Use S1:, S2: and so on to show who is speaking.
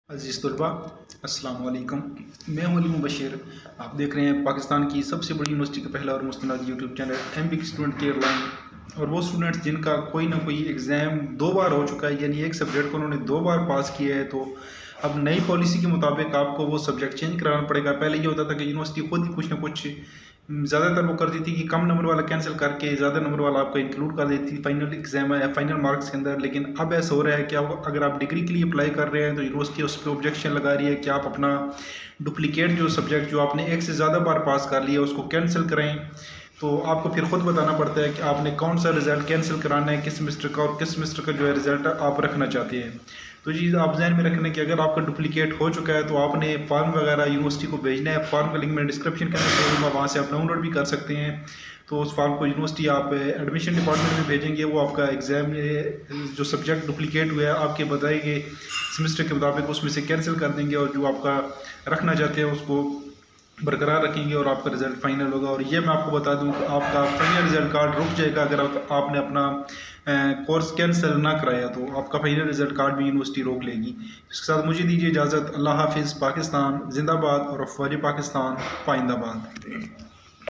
S1: अज़ीज़ तलबा अस्सलाम वालेकुम। मैं हूं अली मुबशिर। आप देख रहे हैं पाकिस्तान की सबसे बड़ी यूनिवर्सिटी का पहला और मुस्तनद YouTube channel MP student care line. और वो स्टूडेंट्स जिनका कोई ना कोई एग्ज़ाम 2 बार हो चुका है, यानी एक सब्जेक्ट को उन्होंने 2 बार पास किया है, तो अब नई पॉलिसी के मुताबिक आपको वो सब्जेक्ट चेंज कराना पड़ेगा। पहले ये होता था कि यूनिवर्सिटी खुद ही कुछ ना कुछ ज़्यादातर वो करती थी कि कम नंबर वाला कैंसिल करके ज़्यादा नंबर वाला आपको इंक्लूड कर देती थी फाइनल एग्जाम या फाइनल मार्क्स के अंदर। लेकिन अब ऐसा हो रहा है कि अगर आप डिग्री के लिए अप्लाई कर रहे हैं तो यूनिवर्सिटी उस पर ऑब्जेक्शन लगा रही है कि आप अपना डुप्लीकेट जो सब्जेक्ट जो आपने एक से ज़्यादा बार पास कर लिया उसको कैंसिल करें। तो आपको फिर खुद बताना पड़ता है कि आपने कौन सा रिज़ल्ट कैंसिल कराना है, किस सेमेस्टर का, और किस सेमेस्टर का जो है रिज़ल्ट आप रखना चाहते हैं। तो चीज़ आप ध्यान में रखना कि अगर आपका डुप्लीकेट हो चुका है तो आपने फॉर्म वगैरह यूनिवर्सिटी को भेजना है। फॉर्म का लिंक मैं डिस्क्रिप्शन के अंदर दे दूँगा, वहाँ से आप डाउनलोड भी कर सकते हैं। तो उस फॉर्म को यूनिवर्सिटी आप एडमिशन डिपार्टमेंट में भेजेंगे, वो आपका एग्ज़ाम जो सब्जेक्ट डुप्लीकेट हुआ है आपके बताए गए सेमेस्टर के मुताबिक उसमें से कैंसिल कर देंगे, और जो आपका रखना चाहते हैं उसको बरकरार रखेंगे और आपका रिज़ल्ट फाइनल होगा। और ये मैं आपको बता दूं कि आपका फाइनल रिज़ल्ट कार्ड रुक जाएगा अगर आपने अपना कोर्स कैंसिल ना कराया, तो आपका फाइनल रिज़ल्ट कार्ड भी यूनिवर्सिटी रोक लेगी। इसके साथ मुझे दीजिए इजाज़त। अल्लाह हाफिज़। पाकिस्तान जिंदाबाद और अफवाज पाकिस्तान पाइंदाबाद।